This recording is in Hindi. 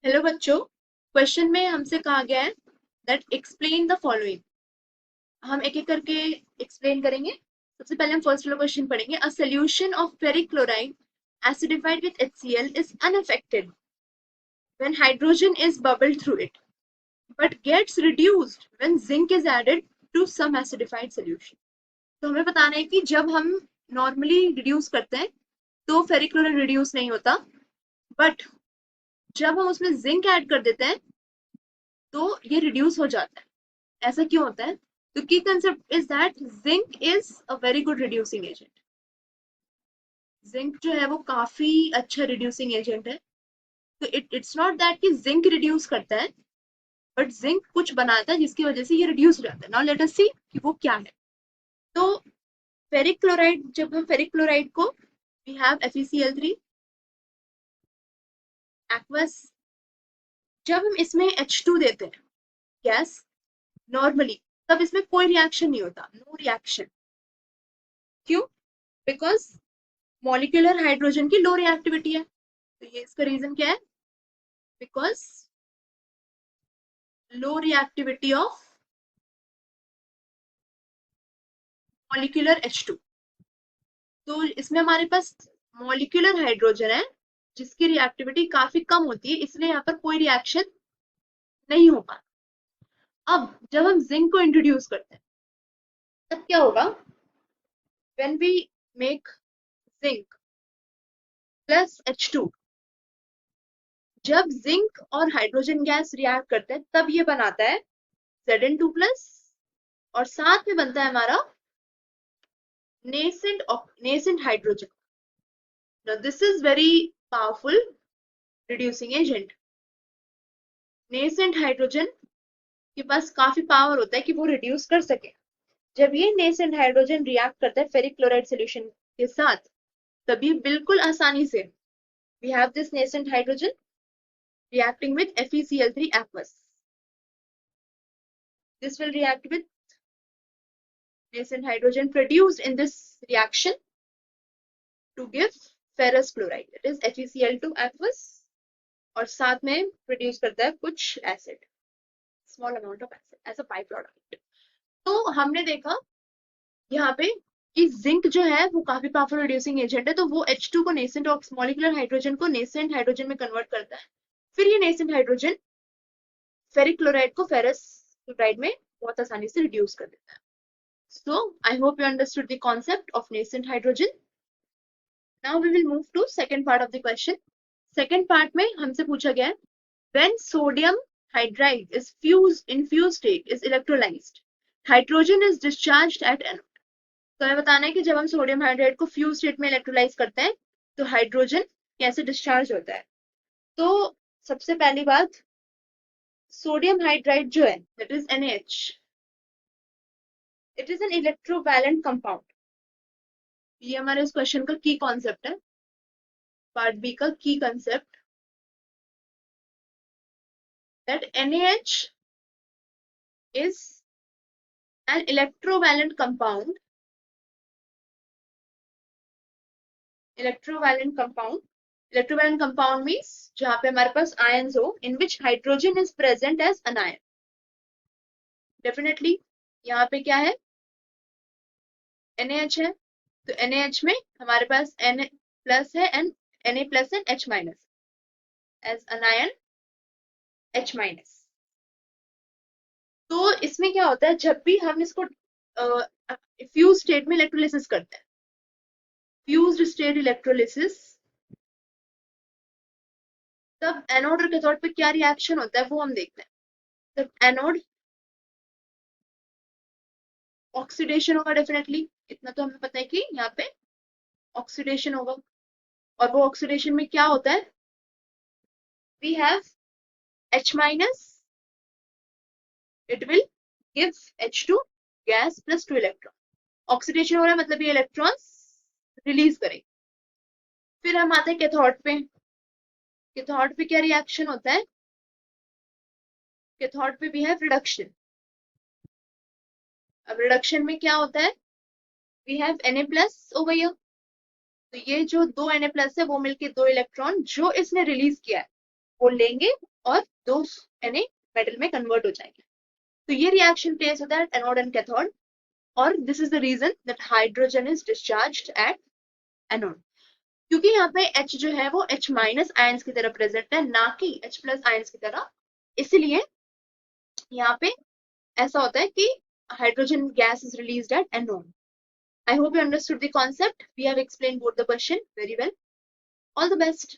हेलो बच्चों। क्वेश्चन में हमसे कहा गया है दैट एक्सप्लेन द फॉलोइंग। हम एक एक करके एक्सप्लेन करेंगे। सबसे पहले हम फर्स्ट वाला क्वेश्चन पढ़ेंगे। A solution of ferric chloride acidified with HCl is unaffected when hydrogen is bubbled through it but gets reduced when zinc is added to some acidified solution। तो हमें बताना है कि जब हम नॉर्मली रिड्यूस करते हैं तो फेरिक क्लोराइड रिड्यूस नहीं होता, बट जब हम उसमें जिंक ऐड कर देते हैं तो ये रिड्यूस हो जाता है। ऐसा क्यों होता है? तो की concept is that zinc is a very good reducing agent. Zinc जो है वो काफी अच्छा रिड्यूसिंग एजेंट है। तो इट्स नॉट दैट कि जिंक रिड्यूस करता है, बट जिंक कुछ बनाता है जिसकी वजह से ये रिड्यूस हो जाता है। नाउ लेट अस सी कि वो क्या है। तो फेरिक क्लोराइड, जब हम फेरिक क्लोराइड को वी हैव FeCl3 एक्वस, जब हम इसमें H2 देते हैं गैस नॉर्मली, तब इसमें कोई रिएक्शन नहीं होता, नो रिएक्शन। क्यों? बिकॉज मॉलिक्यूलर हाइड्रोजन की लो रिएक्टिविटी है। तो ये इसका रीजन क्या है? Because low reactivity of molecular H2। तो इसमें हमारे पास मॉलिक्यूलर हाइड्रोजन है जिसकी रिएक्टिविटी काफी कम होती है, इसलिए यहाँ पर कोई रिएक्शन नहीं हो पाता। अब जब हम जिंक को इंट्रोड्यूस करते हैं तब क्या होगा? When we make zinc plus H2, जब जिंक और हाइड्रोजन गैस रिएक्ट करते हैं तब ये बनाता है Zn2 प्लस, और साथ में बनता है हमारा nascent hydrogen. Now this is very powerful reducing agent. Nascent hydrogen के पास काफी पावर होता है कि वो रिड्यूस कर सके। जब ये nascent hydrogen रिएक्ट करता है फेरिक क्लोराइड सॉल्यूशन के साथ, तभी बिल्कुल आसानी से we have this nascent hydrogen reacting with FeCl3 aqueous. This will react with nascent hydrogen produced in this reaction to give ferrous chloride. It is FeCl2 aqueous, और साथ में प्रोड्यूस करता है कुछ acid, small amount of acid as a by product. तो हमने देखा यहाँ पे कि जिंक जो है वो काफी पावरफुल रिड्यूसिंग एजेंट है, तो वो H2 को नेसेंट मॉलिक्यूलर हाइड्रोजन को नेसेंट हाइड्रोजन में कन्वर्ट करता है। फिर ये नेसेंट हाइड्रोजन फेरिक क्लोराइड को फेरस क्लोराइड में बहुत आसानी से रिड्यूस कर देता है। So I hope you understood the concept of nascent hydrogen. Now we will move to second part of the question. Second part में हमसे पूछा गया है when sodium hydride is in fused state is electrolyzed, hydrogen is discharged at anode. तो हमें बताना है कि जब हम सोडियम हाइड्राइड को फ्यूज स्टेट में इलेक्ट्रोलाइज करते हैं तो हाइड्रोजन कैसे डिस्चार्ज होता है। तो सबसे पहली बात, सोडियम हाइड्राइड जो है that is NaH, it is an electrovalent compound. ये हमारे इस क्वेश्चन का की कॉन्सेप्ट है, पार्ट बी का की concept, that NaH is an electrovalent compound. Electrovalent compound means जहां पे हमारे पास ions हो in which hydrogen is present as anion. Definitely यहाँ पे क्या है? NaH है, तो NaH में हमारे पास Na प्लस है and Na plus and H minus as anion H minus. तो इसमें क्या होता है, जब भी हम इसको फ्यूज स्टेट में इलेक्ट्रोलिसिस करते हैं, फ्यूज्ड स्टेट इलेक्ट्रोलिसिस, तब एनोड और कैथोड पे क्या रिएक्शन होता है वो हम देखते हैं। तब एनोड ऑक्सीडेशन होगा डेफिनेटली, इतना तो हमें पता है कि यहाँ पे ऑक्सीडेशन होगा। और वो ऑक्सीडेशन में क्या होता है? We have H minus, it will give H2 gas plus 2 electron. Oxidation हो रहा है मतलब ये इलेक्ट्रॉन्स रिलीज करेंगे। फिर हम आते हैं कैथोड पे। कैथोड पे क्या रिएक्शन होता है? कैथोड पे भी है रिडक्शन। अब रिडक्शन में क्या होता है? We have Na plus over here, तो ये जो दो Na प्लस है वो मिलके 2 इलेक्ट्रॉन जो इसने रिलीज किया है वो लेंगे और दो Na मेटल में कन्वर्ट हो जाएंगे। तो ये रिएक्शन टेक्स होता है एनोड एंड कैथोड, और this is the reason that hydrogen is discharged at anode, क्योंकि यहाँ पे H जो है वो H माइनस आयंस की तरह प्रेजेंट है, ना कि H प्लस आयंस की तरह। इसलिए यहाँ पे ऐसा होता है कि hydrogen gas is released at anode. I hope you understood the concept. We have explained both the question very well. All the best.